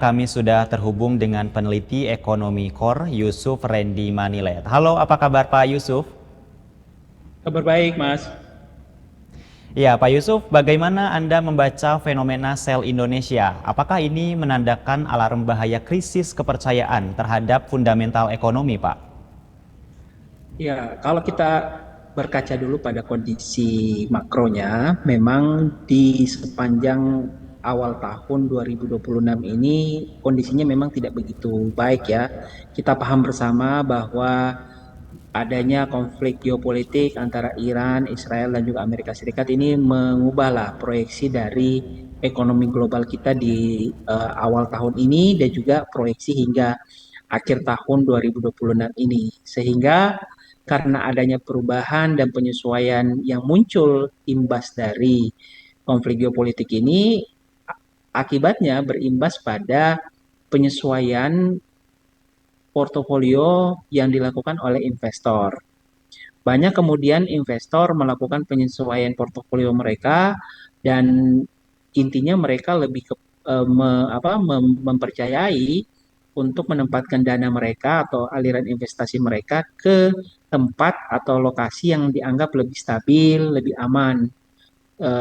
Kami sudah terhubung dengan peneliti ekonomi KOR, Yusuf Randy Manilet. Halo, apa kabar Pak Yusuf? Kabar baik, Mas. Ya, Pak Yusuf, bagaimana Anda membaca fenomena sel Indonesia? Apakah ini menandakan alarm bahaya krisis kepercayaan terhadap fundamental ekonomi, Pak? Ya, kalau kita berkaca dulu pada kondisi makronya, memang di sepanjang awal tahun 2026 ini kondisinya memang tidak begitu baik ya. Kita paham bersama bahwa adanya konflik geopolitik antara Iran, Israel, dan juga Amerika Serikat ini mengubahlah proyeksi dari ekonomi global kita di awal tahun ini dan juga proyeksi hingga akhir tahun 2026 ini. Sehingga karena adanya perubahan dan penyesuaian yang muncul imbas dari konflik geopolitik ini, akibatnya berimbas pada penyesuaian portofolio yang dilakukan oleh investor. Banyak kemudian investor melakukan penyesuaian portofolio mereka dan intinya mereka lebih mempercayai untuk menempatkan dana mereka atau aliran investasi mereka ke tempat atau lokasi yang dianggap lebih stabil, lebih aman.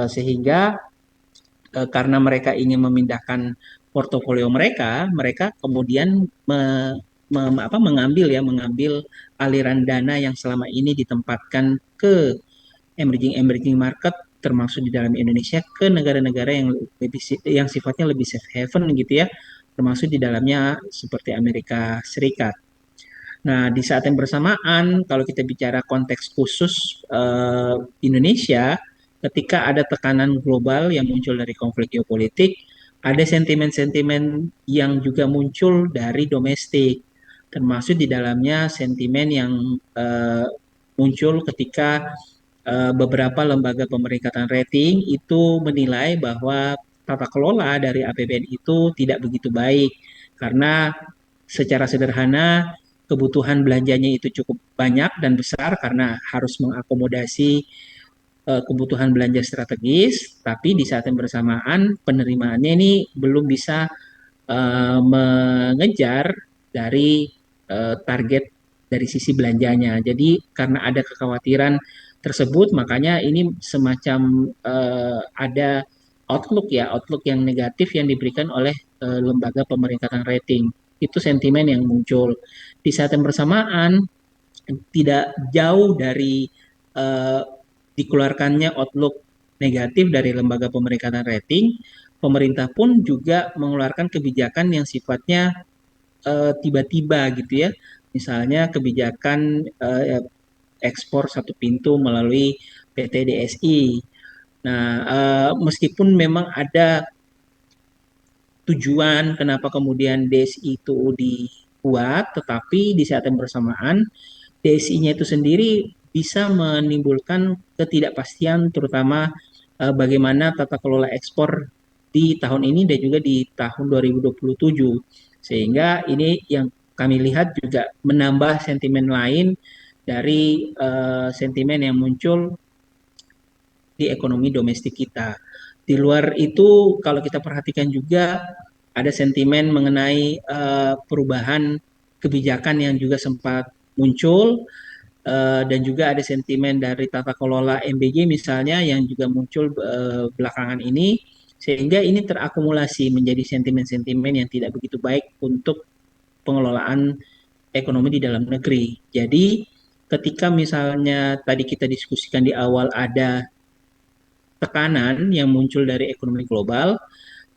Sehingga karena mereka ingin memindahkan portofolio mereka, mereka kemudian mengambil aliran dana yang selama ini ditempatkan ke emerging emerging market termasuk di dalam Indonesia ke negara-negara yang sifatnya lebih safe haven gitu ya, termasuk di dalamnya seperti Amerika Serikat. Nah, di saat yang bersamaan, kalau kita bicara konteks khusus Indonesia, ketika ada tekanan global yang muncul dari konflik geopolitik, ada sentimen-sentimen yang juga muncul dari domestik, termasuk di dalamnya sentimen yang muncul ketika beberapa lembaga pemeringkatan rating itu menilai bahwa tata kelola dari APBN itu tidak begitu baik karena secara sederhana kebutuhan belanjanya itu cukup banyak dan besar karena harus mengakomodasi kebutuhan belanja strategis, tapi di saat yang bersamaan penerimaannya ini belum bisa mengejar dari target dari sisi belanjanya. Jadi karena ada kekhawatiran tersebut, makanya ini semacam ada outlook yang negatif yang diberikan oleh lembaga pemeringkatan rating. Itu sentimen yang muncul. Di saat yang bersamaan, tidak jauh dari eh, dikeluarkannya outlook negatif dari lembaga pemeringkatan rating, pemerintah pun juga mengeluarkan kebijakan yang sifatnya tiba-tiba gitu ya. Misalnya kebijakan ekspor satu pintu melalui PT DSI. Nah, meskipun memang ada tujuan kenapa kemudian DSI itu dibuat, tetapi di saat yang bersamaan DSI-nya itu sendiri bisa menimbulkan ketidakpastian terutama bagaimana tata kelola ekspor di tahun ini dan juga di tahun 2027. Sehingga ini yang kami lihat juga menambah sentimen lain dari sentimen yang muncul di ekonomi domestik kita. Di luar itu, kalau kita perhatikan juga ada sentimen mengenai perubahan kebijakan yang juga sempat muncul dan juga ada sentimen dari tata kelola MBG misalnya yang juga muncul belakangan ini sehingga ini terakumulasi menjadi sentimen-sentimen yang tidak begitu baik untuk pengelolaan ekonomi di dalam negeri. Jadi ketika misalnya tadi kita diskusikan di awal ada tekanan yang muncul dari ekonomi global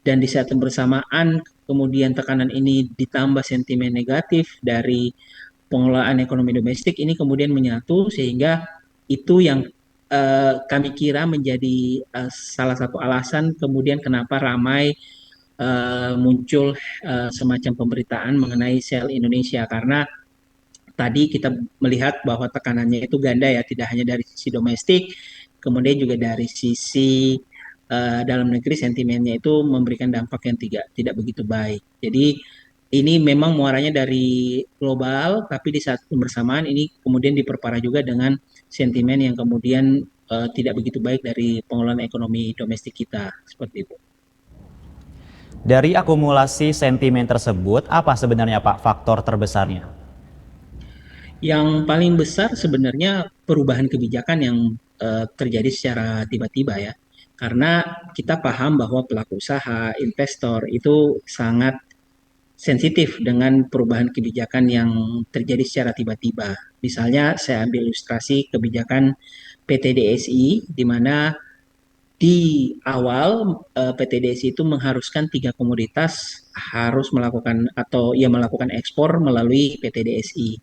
dan di saat yang bersamaan kemudian tekanan ini ditambah sentimen negatif dari pengelolaan ekonomi domestik ini kemudian menyatu sehingga itu yang kami kira menjadi salah satu alasan kemudian kenapa ramai muncul semacam pemberitaan mengenai sel Indonesia karena tadi kita melihat bahwa tekanannya itu ganda ya, tidak hanya dari sisi domestik, kemudian juga dari sisi dalam negeri sentimennya itu memberikan dampak yang tidak begitu baik. Jadi ini memang muaranya dari global, tapi di saat bersamaan ini kemudian diperparah juga dengan sentimen yang kemudian tidak begitu baik dari pengelolaan ekonomi domestik kita seperti itu. Dari akumulasi sentimen tersebut, apa sebenarnya Pak faktor terbesarnya? Yang paling besar sebenarnya perubahan kebijakan yang terjadi secara tiba-tiba ya. Karena kita paham bahwa pelaku usaha, investor itu sangat sensitif dengan perubahan kebijakan yang terjadi secara tiba-tiba. Misalnya saya ambil ilustrasi kebijakan PTDSI di mana di awal PTDSI itu mengharuskan tiga komoditas harus melakukan atau ya melakukan ekspor melalui PTDSI.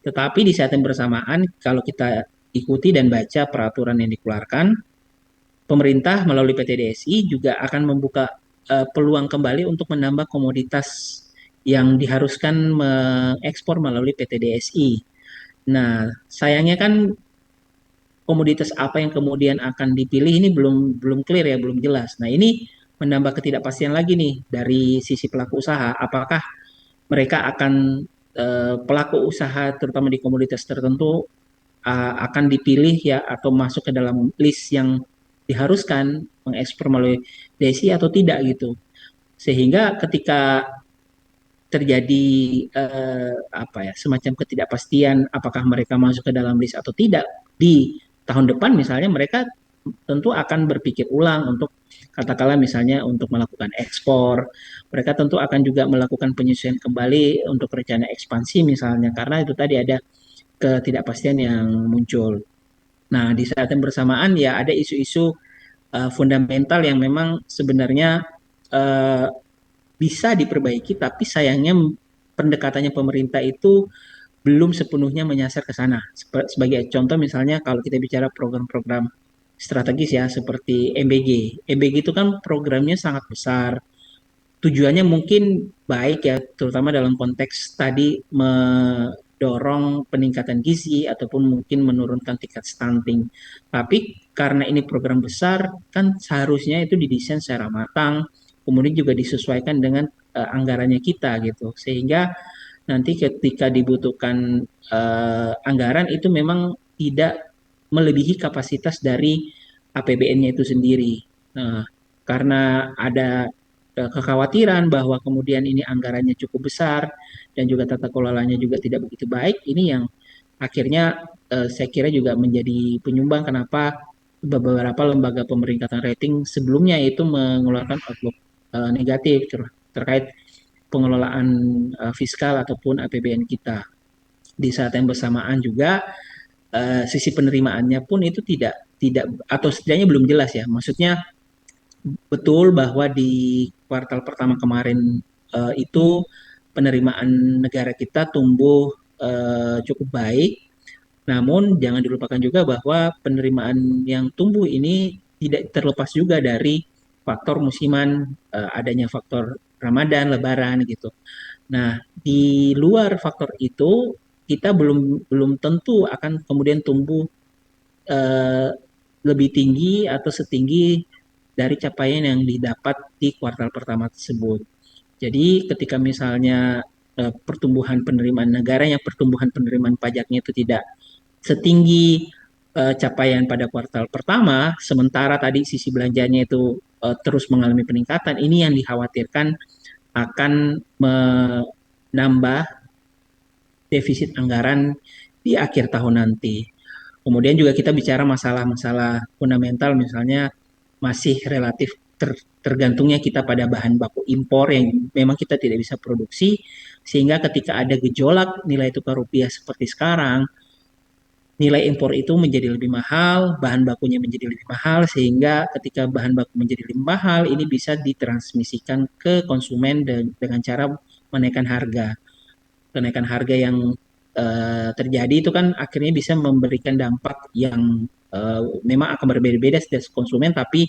Tetapi di saat yang bersamaan, kalau kita ikuti dan baca peraturan yang dikeluarkan, pemerintah melalui PTDSI juga akan membuka peluang kembali untuk menambah komoditas yang diharuskan mengekspor melalui PTDSI. Nah, sayangnya kan komoditas apa yang kemudian akan dipilih ini belum belum clear ya, belum jelas. Nah, ini menambah ketidakpastian lagi nih dari sisi pelaku usaha. Apakah mereka akan pelaku usaha terutama di komoditas tertentu akan dipilih ya atau masuk ke dalam list yang diharuskan mengekspor melalui DSI atau tidak gitu. Sehingga ketika terjadi apa ya semacam ketidakpastian apakah mereka masuk ke dalam list atau tidak di tahun depan misalnya mereka tentu akan berpikir ulang untuk katakanlah misalnya untuk melakukan ekspor. Mereka tentu akan juga melakukan penyesuaian kembali untuk rencana ekspansi misalnya karena itu tadi ada ketidakpastian yang muncul. Nah, di saat yang bersamaan ya ada isu-isu fundamental yang memang sebenarnya uh, bisa diperbaiki, tapi sayangnya pendekatannya pemerintah itu belum sepenuhnya menyasar ke sana. Sebagai contoh misalnya kalau kita bicara program-program strategis ya seperti MBG. MBG itu kan programnya sangat besar. Tujuannya mungkin baik ya, terutama dalam konteks tadi mendorong peningkatan gizi ataupun mungkin menurunkan tingkat stunting. Tapi karena ini program besar, kan seharusnya itu didesain secara matang, kemudian juga disesuaikan dengan anggarannya kita gitu. Sehingga nanti ketika dibutuhkan anggaran itu memang tidak melebihi kapasitas dari APBN-nya itu sendiri. Nah, karena ada kekhawatiran bahwa kemudian ini anggarannya cukup besar dan juga tata kelolanya juga tidak begitu baik, ini yang akhirnya saya kira juga menjadi penyumbang kenapa beberapa lembaga pemeringkatan rating sebelumnya itu mengeluarkan outlook negatif terkait pengelolaan fiskal ataupun APBN kita. Di saat yang bersamaan juga sisi penerimaannya pun itu tidak tidak atau setidaknya belum jelas ya. Maksudnya betul bahwa di kuartal pertama kemarin itu penerimaan negara kita tumbuh cukup baik. Namun jangan dilupakan juga bahwa penerimaan yang tumbuh ini tidak terlepas juga dari faktor musiman, adanya faktor Ramadan, Lebaran gitu. Nah, di luar faktor itu kita belum belum tentu akan kemudian tumbuh eh, lebih tinggi atau setinggi dari capaian yang didapat di kuartal pertama tersebut. Jadi ketika misalnya pertumbuhan penerimaan negara yang pertumbuhan penerimaan pajaknya itu tidak setinggi capaian pada kuartal pertama, sementara tadi sisi belanjanya itu terus mengalami peningkatan, ini yang dikhawatirkan akan menambah defisit anggaran di akhir tahun nanti. Kemudian juga kita bicara masalah-masalah fundamental, misalnya masih relatif tergantungnya kita pada bahan baku impor yang memang kita tidak bisa produksi, sehingga ketika ada gejolak nilai tukar rupiah seperti sekarang, nilai impor itu menjadi lebih mahal, bahan bakunya menjadi lebih mahal, sehingga ketika bahan baku menjadi lebih mahal, ini bisa ditransmisikan ke konsumen dengan cara menaikkan harga. Kenaikan harga yang terjadi itu kan akhirnya bisa memberikan dampak yang memang akan berbeda-beda setiap konsumen, tapi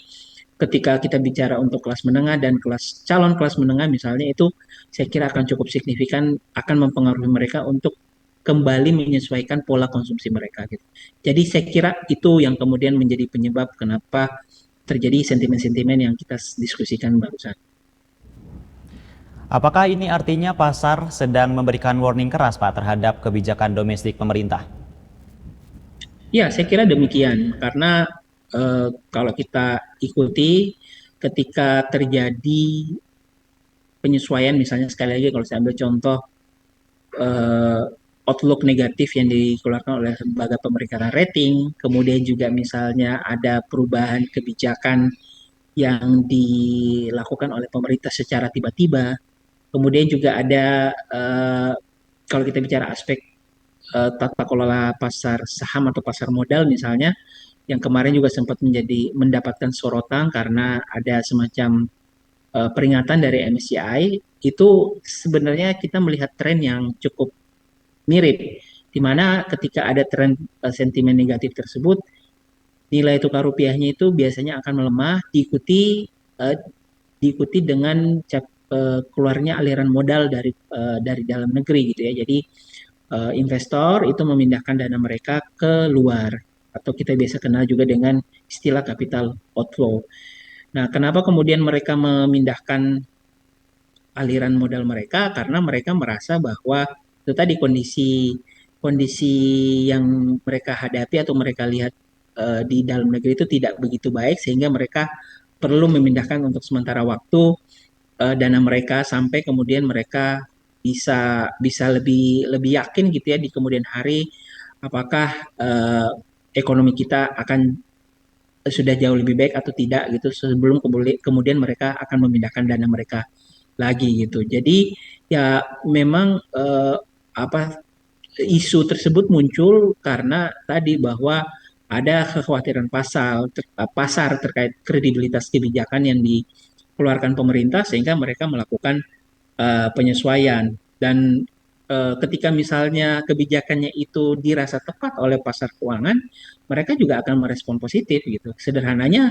ketika kita bicara untuk kelas menengah dan calon kelas menengah misalnya itu saya kira akan cukup signifikan akan mempengaruhi mereka untuk kembali menyesuaikan pola konsumsi mereka gitu. Jadi saya kira itu yang kemudian menjadi penyebab kenapa terjadi sentimen-sentimen yang kita diskusikan barusan. Apakah ini artinya pasar sedang memberikan warning keras Pak terhadap kebijakan domestik pemerintah? Ya, saya kira demikian karena kalau kita ikuti ketika terjadi penyesuaian, misalnya sekali lagi kalau saya ambil contoh eh, outlook negatif yang dikeluarkan oleh lembaga pemerikaan rating, kemudian juga misalnya ada perubahan kebijakan yang dilakukan oleh pemerintah secara tiba-tiba, kemudian juga ada kalau kita bicara aspek tata kelola pasar saham atau pasar modal misalnya, yang kemarin juga sempat mendapatkan sorotan karena ada semacam peringatan dari MSCI. Itu sebenarnya kita melihat tren yang cukup mirip, di mana ketika ada tren sentimen negatif tersebut, nilai tukar rupiahnya itu biasanya akan melemah, eh, diikuti dengan keluarnya aliran modal dari dalam negeri gitu ya. Jadi investor itu memindahkan dana mereka ke luar, atau kita biasa kenal juga dengan istilah capital outflow. Nah, kenapa kemudian mereka memindahkan aliran modal mereka? Karena mereka merasa bahwa itu tadi kondisi kondisi yang mereka hadapi atau mereka lihat di dalam negeri itu tidak begitu baik, sehingga mereka perlu memindahkan untuk sementara waktu dana mereka sampai kemudian mereka bisa bisa lebih lebih yakin gitu ya di kemudian hari, apakah ekonomi kita akan sudah jauh lebih baik atau tidak gitu, sebelum kemudian mereka akan memindahkan dana mereka lagi gitu. Jadi ya memang apa, isu tersebut muncul karena tadi bahwa ada kekhawatiran pasar terkait kredibilitas kebijakan yang dikeluarkan pemerintah, sehingga mereka melakukan penyesuaian. Dan ketika misalnya kebijakannya itu dirasa tepat oleh pasar keuangan, mereka juga akan merespon positif gitu. Sederhananya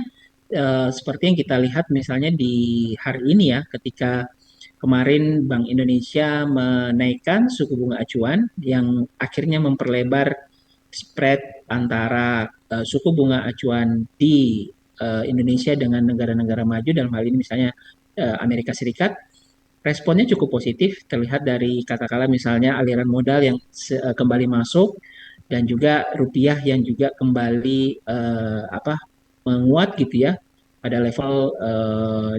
seperti yang kita lihat misalnya di hari ini ya, ketika kemarin Bank Indonesia menaikkan suku bunga acuan yang akhirnya memperlebar spread antara suku bunga acuan di Indonesia dengan negara-negara maju, dalam hal ini misalnya Amerika Serikat. Responnya cukup positif, terlihat dari katakanlah misalnya aliran modal yang kembali masuk, dan juga rupiah yang juga kembali menguat gitu ya, pada level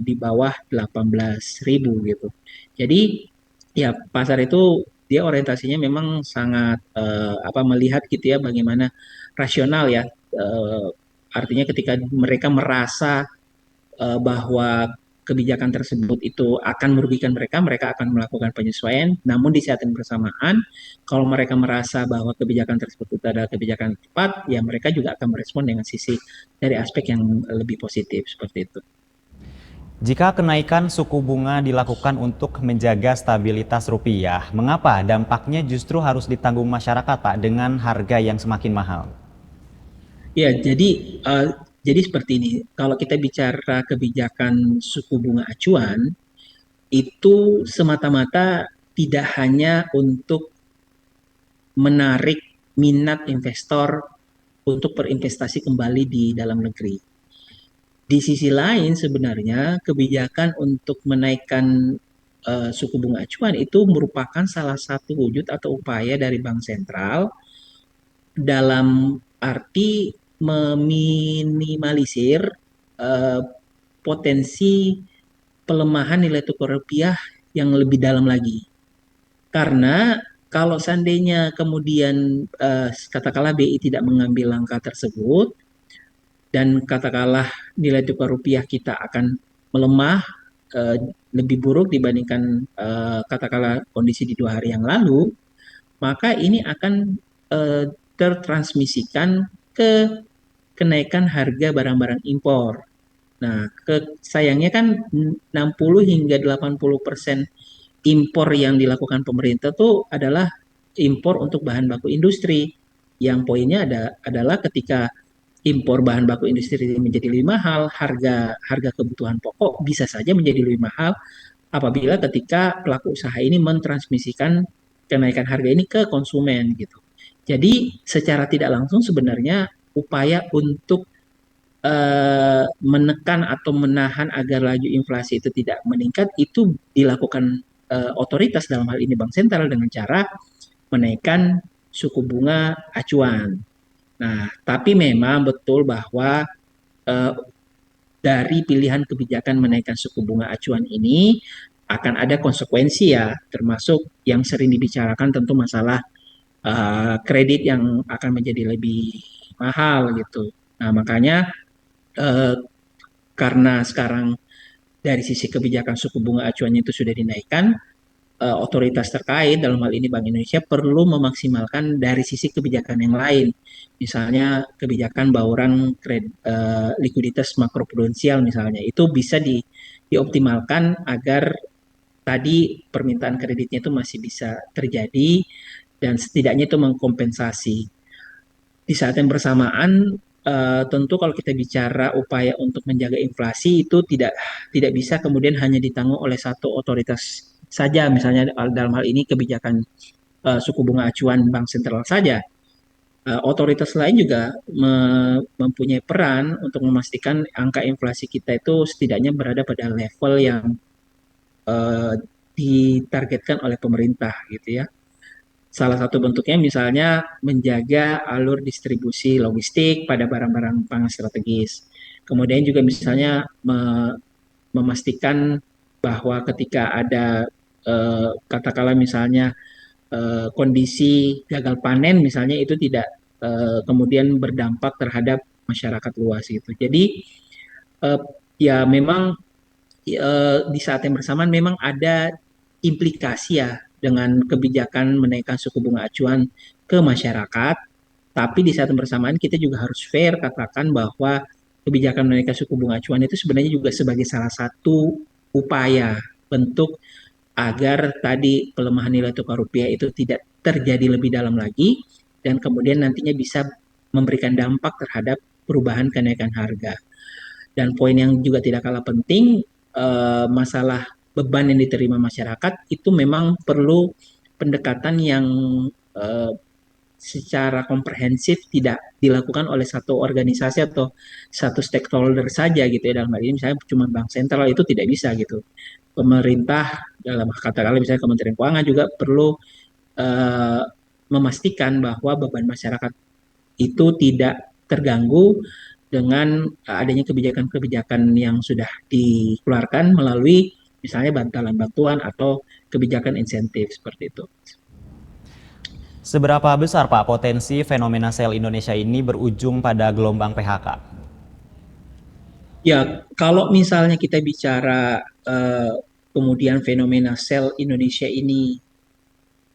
di bawah 18.000 gitu. Jadi ya pasar itu dia orientasinya memang sangat melihat gitu ya bagaimana rasional ya. Eh, Artinya ketika mereka merasa bahwa kebijakan tersebut itu akan merugikan mereka, mereka akan melakukan penyesuaian. Namun di saat yang bersamaan, kalau mereka merasa bahwa kebijakan tersebut itu adalah kebijakan yang tepat, ya mereka juga akan merespon dengan sisi dari aspek yang lebih positif seperti itu. Jika kenaikan suku bunga dilakukan untuk menjaga stabilitas rupiah, mengapa dampaknya justru harus ditanggung masyarakat, Pak, dengan harga yang semakin mahal? Ya, eh, jadi seperti ini. Kalau kita bicara kebijakan suku bunga acuan, itu semata-mata tidak hanya untuk menarik minat investor untuk berinvestasi kembali di dalam negeri. Di sisi lain sebenarnya kebijakan untuk menaikkan suku bunga acuan itu merupakan salah satu wujud atau upaya dari bank sentral dalam arti meminimalisir eh, potensi pelemahan nilai tukar rupiah yang lebih dalam lagi. Karena kalau seandainya kemudian katakanlah BI tidak mengambil langkah tersebut, dan katakanlah nilai tukar rupiah kita akan melemah eh, lebih buruk dibandingkan katakanlah kondisi di 2 hari yang lalu, maka ini akan eh, tertransmisikan ke kenaikan harga barang-barang impor. Nah, sayangnya kan 60 hingga 80% impor yang dilakukan pemerintah itu adalah impor untuk bahan baku industri. Yang poinnya adalah ketika impor bahan baku industri menjadi lebih mahal, harga harga kebutuhan pokok bisa saja menjadi lebih mahal apabila ketika pelaku usaha ini mentransmisikan kenaikan harga ini ke konsumen gitu. Jadi secara tidak langsung sebenarnya upaya untuk menekan atau menahan agar laju inflasi itu tidak meningkat itu dilakukan otoritas, dalam hal ini bank sentral, dengan cara menaikkan suku bunga acuan. Nah, tapi memang betul bahwa eh, dari pilihan kebijakan menaikkan suku bunga acuan ini akan ada konsekuensi ya, termasuk yang sering dibicarakan tentu masalah kredit yang akan menjadi lebih mahal gitu. Nah, makanya eh, karena sekarang dari sisi kebijakan suku bunga acuannya itu sudah dinaikkan, otoritas terkait dalam hal ini Bank Indonesia perlu memaksimalkan dari sisi kebijakan yang lain. Misalnya kebijakan bauran likuiditas makroprudensial misalnya itu bisa dioptimalkan agar tadi permintaan kreditnya itu masih bisa terjadi dan setidaknya itu mengkompensasi. Di saat yang bersamaan, tentu kalau kita bicara upaya untuk menjaga inflasi itu tidak bisa kemudian hanya ditanggung oleh satu otoritas saja, misalnya dalam hal ini kebijakan suku bunga acuan bank sentral saja. Otoritas lain juga mempunyai peran untuk memastikan angka inflasi kita itu setidaknya berada pada level yang eh, ditargetkan oleh pemerintah gitu ya. Salah satu bentuknya misalnya menjaga alur distribusi logistik pada barang-barang pangan strategis. Kemudian juga misalnya memastikan bahwa ketika ada katakanlah misalnya kondisi gagal panen misalnya itu tidak kemudian berdampak terhadap masyarakat luas gitu. Jadi eh, ya memang di saat yang bersamaan memang ada implikasi ya dengan kebijakan menaikkan suku bunga acuan ke masyarakat. Tapi di saat yang bersamaan kita juga harus fair katakan bahwa kebijakan menaikkan suku bunga acuan itu sebenarnya juga sebagai salah satu upaya bentuk agar tadi pelemahan nilai tukar rupiah itu tidak terjadi lebih dalam lagi dan kemudian nantinya bisa memberikan dampak terhadap perubahan kenaikan harga. Dan poin yang juga tidak kalah penting, masalah beban yang diterima masyarakat itu memang perlu pendekatan yang eh, secara komprehensif tidak dilakukan oleh satu organisasi atau satu stakeholder saja gitu ya dalam hal ini misalnya cuma bank sentral itu tidak bisa gitu. Pemerintah dalam katakanlah misalnya Kementerian Keuangan juga perlu eh, memastikan bahwa beban masyarakat itu tidak terganggu dengan adanya kebijakan-kebijakan yang sudah dikeluarkan melalui misalnya bantalan bantuan atau kebijakan insentif seperti itu. Seberapa besar Pak potensi fenomena sel Indonesia ini berujung pada gelombang PHK? Ya, kalau misalnya kita bicara kemudian fenomena sel Indonesia ini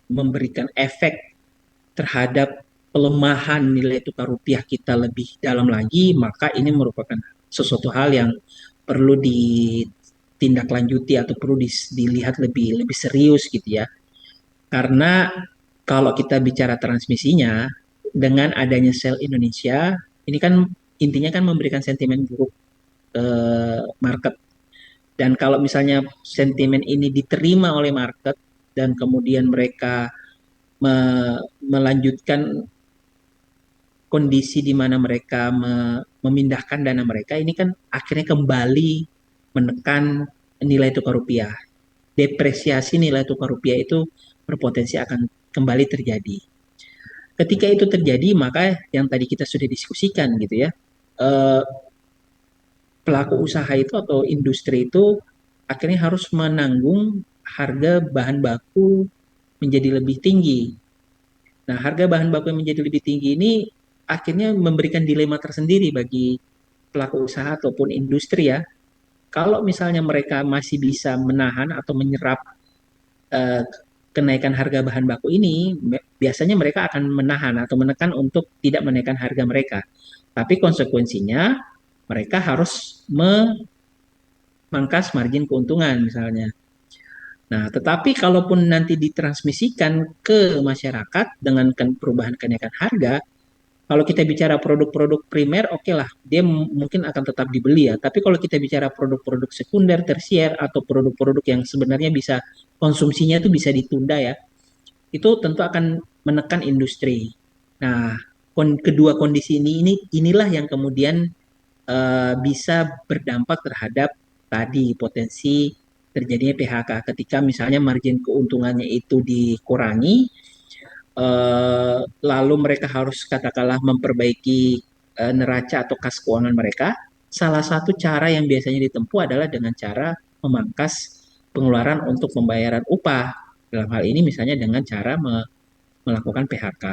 memberikan efek terhadap pelemahan nilai tukar rupiah kita lebih dalam lagi, maka ini merupakan sesuatu hal yang perlu ditindaklanjuti atau perlu dilihat lebih lebih serius gitu ya. Karena kalau kita bicara transmisinya dengan adanya sel Indonesia, ini kan intinya kan memberikan sentimen buruk ke market. Dan kalau misalnya sentimen ini diterima oleh market dan kemudian mereka melanjutkan kondisi di mana mereka memindahkan dana mereka, ini kan akhirnya kembali menekan nilai tukar rupiah. Depresiasi nilai tukar rupiah itu berpotensi akan kembali terjadi. Ketika itu terjadi, maka yang tadi kita sudah diskusikan gitu ya, eh, pelaku usaha itu atau industri itu akhirnya harus menanggung harga bahan baku menjadi lebih tinggi. Nah, harga bahan baku yang menjadi lebih tinggi ini akhirnya memberikan dilema tersendiri bagi pelaku usaha ataupun industri ya. Kalau misalnya mereka masih bisa menahan atau menyerap eh, kenaikan harga bahan baku ini, biasanya mereka akan menahan atau menekan untuk tidak menaikkan harga mereka. Tapi konsekuensinya mereka harus memangkas margin keuntungan misalnya. Nah, tetapi kalaupun nanti ditransmisikan ke masyarakat dengan perubahan kenaikan harga, kalau kita bicara produk-produk primer, oke lah, dia mungkin akan tetap dibeli ya. Tapi kalau kita bicara produk-produk sekunder, tersier, atau produk-produk yang sebenarnya bisa konsumsinya itu bisa ditunda ya, itu tentu akan menekan industri. Nah, kedua kondisi ini inilah yang kemudian bisa berdampak terhadap tadi potensi terjadinya PHK ketika misalnya margin keuntungannya itu dikurangi, lalu mereka harus katakanlah memperbaiki neraca atau kas keuangan mereka. Salah satu cara yang biasanya ditempuh adalah dengan cara memangkas pengeluaran untuk pembayaran upah. Dalam hal ini misalnya dengan cara melakukan PHK.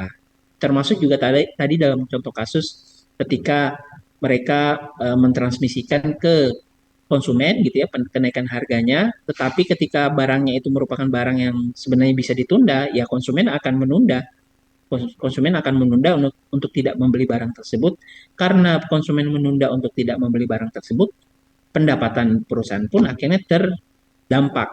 Termasuk juga tadi dalam contoh kasus ketika mereka mentransmisikan ke konsumen gitu ya kenaikan harganya, tetapi ketika barangnya itu merupakan barang yang sebenarnya bisa ditunda, ya konsumen akan menunda untuk tidak membeli barang tersebut. Karena konsumen menunda untuk tidak membeli barang tersebut, pendapatan perusahaan pun akhirnya terdampak.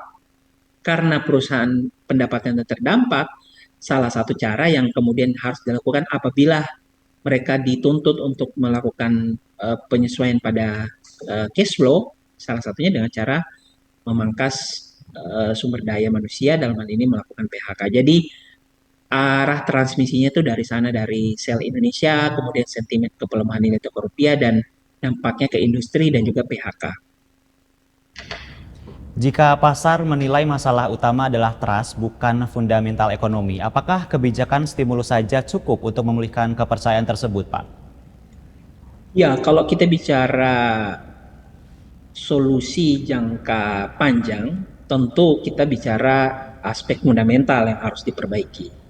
Karena perusahaan pendapatannya terdampak, salah satu cara yang kemudian harus dilakukan apabila mereka dituntut untuk melakukan penyesuaian pada cash flow, salah satunya dengan cara memangkas sumber daya manusia, dalam hal ini melakukan PHK. Jadi arah transmisinya itu dari sana, dari sel Indonesia, kemudian sentimen ke pelemahan nilai tukar rupiah, dan dampaknya ke industri dan juga PHK. Jika pasar menilai masalah utama adalah trust, bukan fundamental ekonomi, apakah kebijakan stimulus saja cukup untuk memulihkan kepercayaan tersebut, Pak? Ya, kalau kita bicara solusi jangka panjang, tentu kita bicara aspek fundamental yang harus diperbaiki.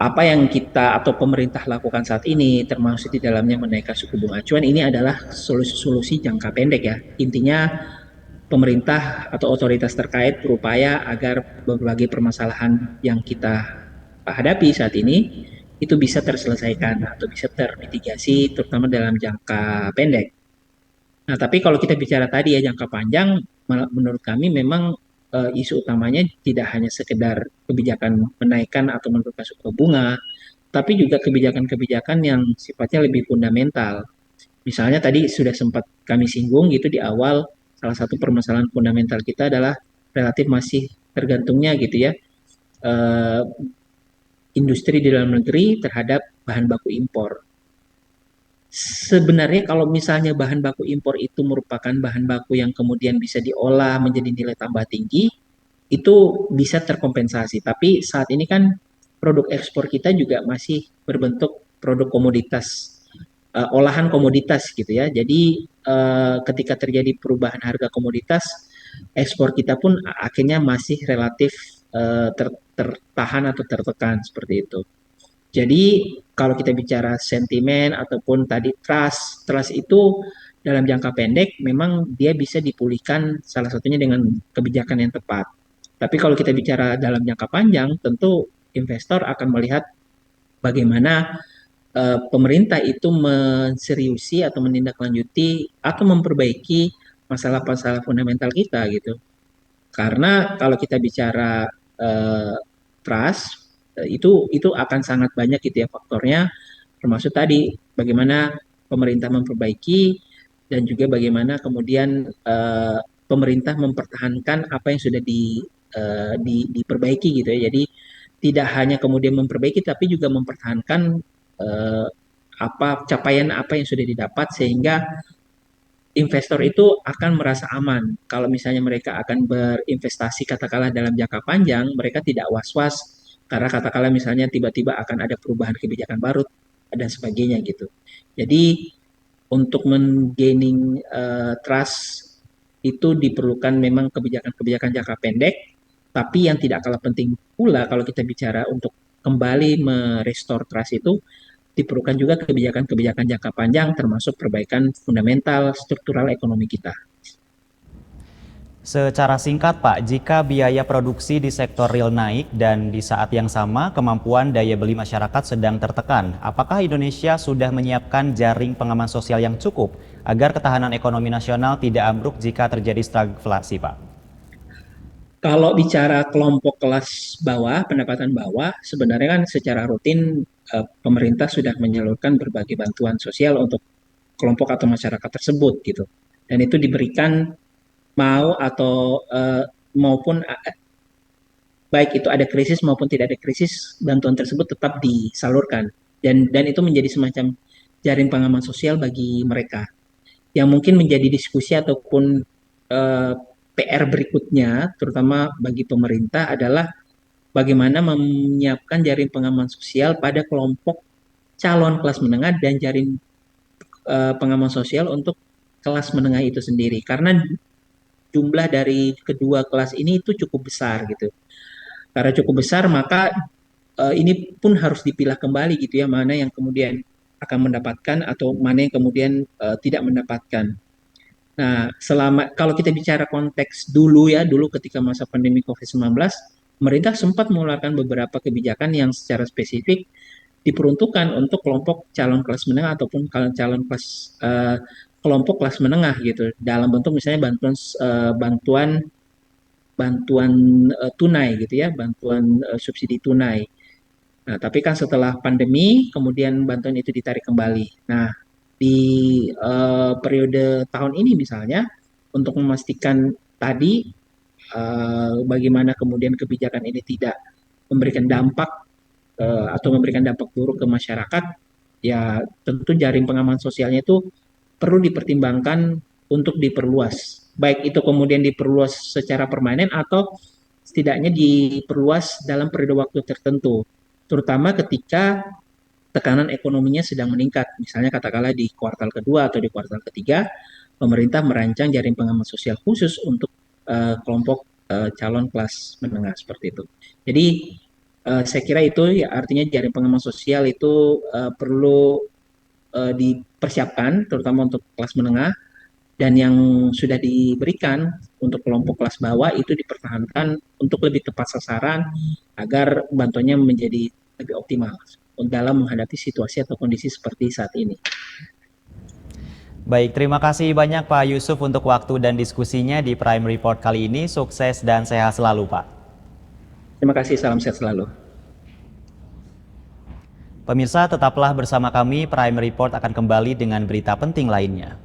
Apa yang kita atau pemerintah lakukan saat ini, termasuk di dalamnya menaikkan suku bunga acuan, ini adalah solusi-solusi jangka pendek ya. Intinya pemerintah atau otoritas terkait berupaya agar berbagai permasalahan yang kita hadapi saat ini itu bisa terselesaikan atau bisa termitigasi, terutama dalam jangka pendek. Nah, tapi kalau kita bicara tadi ya jangka panjang, menurut kami memang isu utamanya tidak hanya sekedar kebijakan menaikkan atau menurunkan suku bunga, tapi juga kebijakan-kebijakan yang sifatnya lebih fundamental. Misalnya tadi sudah sempat kami singgung gitu di awal, salah satu permasalahan fundamental kita adalah relatif masih tergantungnya gitu ya eh, industri di dalam negeri terhadap bahan baku impor. Sebenarnya kalau misalnya bahan baku impor itu merupakan bahan baku yang kemudian bisa diolah menjadi nilai tambah tinggi, itu bisa terkompensasi. Tapi saat ini kan produk ekspor kita juga masih berbentuk produk komoditas, olahan komoditas gitu ya. Jadi ketika terjadi perubahan harga komoditas, ekspor kita pun akhirnya masih relatif tertahan atau tertekan seperti itu. Jadi kalau kita bicara sentimen ataupun tadi trust itu dalam jangka pendek memang dia bisa dipulihkan salah satunya dengan kebijakan yang tepat. Tapi kalau kita bicara dalam jangka panjang, tentu investor akan melihat bagaimana pemerintah itu menseriusi atau menindaklanjuti atau memperbaiki masalah-masalah fundamental kita gitu. Karena kalau kita bicara eh, trust itu akan sangat banyak gitu ya faktornya, termasuk tadi bagaimana pemerintah memperbaiki dan juga bagaimana kemudian pemerintah mempertahankan apa yang sudah diperbaiki gitu ya. Jadi tidak hanya kemudian memperbaiki tapi juga mempertahankan eh, apa capaian apa yang sudah didapat sehingga investor itu akan merasa aman. Kalau misalnya mereka akan berinvestasi katakanlah dalam jangka panjang, mereka tidak was-was karena katakanlah misalnya tiba-tiba akan ada perubahan kebijakan baru dan sebagainya gitu. Jadi untuk menggaining trust itu diperlukan memang kebijakan-kebijakan jangka pendek, tapi yang tidak kalah penting pula kalau kita bicara untuk kembali merestore trust itu diperlukan juga kebijakan-kebijakan jangka panjang termasuk perbaikan fundamental struktural ekonomi kita. Secara singkat, Pak, jika biaya produksi di sektor real naik dan di saat yang sama kemampuan daya beli masyarakat sedang tertekan, apakah Indonesia sudah menyiapkan jaring pengaman sosial yang cukup agar ketahanan ekonomi nasional tidak ambruk jika terjadi stagflasi, Pak? Kalau bicara kelompok kelas bawah, pendapatan bawah, sebenarnya kan secara rutin pemerintah sudah menyalurkan berbagai bantuan sosial untuk kelompok atau masyarakat tersebut gitu. Dan itu diberikan mau atau maupun baik itu ada krisis maupun tidak ada krisis, bantuan tersebut tetap disalurkan. Dan itu menjadi semacam jaring pengaman sosial bagi mereka. Yang mungkin menjadi diskusi ataupun eh, PR berikutnya, terutama bagi pemerintah, adalah bagaimana menyiapkan jaring pengaman sosial pada kelompok calon kelas menengah dan jaring pengaman sosial untuk kelas menengah itu sendiri. Karena jumlah dari kedua kelas ini itu cukup besar gitu. Karena cukup besar, maka ini pun harus dipilah kembali gitu ya, mana yang kemudian akan mendapatkan atau mana yang kemudian tidak mendapatkan. Nah, kalau kita bicara konteks dulu ya, dulu ketika masa pandemi COVID-19, pemerintah sempat mengeluarkan beberapa kebijakan yang secara spesifik diperuntukkan untuk kelompok calon kelas menengah ataupun calon kelas kelompok kelas menengah gitu, dalam bentuk misalnya bantuan bantuan tunai gitu ya, bantuan subsidi tunai. Nah, tapi kan setelah pandemi, kemudian bantuan itu ditarik kembali. Nah, di periode tahun ini misalnya, untuk memastikan tadi bagaimana kemudian kebijakan ini tidak memberikan dampak atau memberikan dampak buruk ke masyarakat, ya tentu jaring pengaman sosialnya itu perlu dipertimbangkan untuk diperluas. Baik itu kemudian diperluas secara permanen atau setidaknya diperluas dalam periode waktu tertentu, terutama ketika tekanan ekonominya sedang meningkat. Misalnya katakanlah di kuartal kedua atau di kuartal ketiga, pemerintah merancang jaring pengaman sosial khusus untuk kelompok calon kelas menengah seperti itu. Jadi saya kira itu ya artinya jaring pengaman sosial itu perlu dipersiapkan terutama untuk kelas menengah, dan yang sudah diberikan untuk kelompok kelas bawah itu dipertahankan untuk lebih tepat sasaran agar bantuannya menjadi lebih optimal dalam menghadapi situasi atau kondisi seperti saat ini. Baik, terima kasih banyak Pak Yusuf untuk waktu dan diskusinya di Prime Report kali ini. Sukses dan sehat selalu, Pak. Terima kasih, salam sehat selalu. Pemirsa, tetaplah bersama kami. Prime Report akan kembali dengan berita penting lainnya.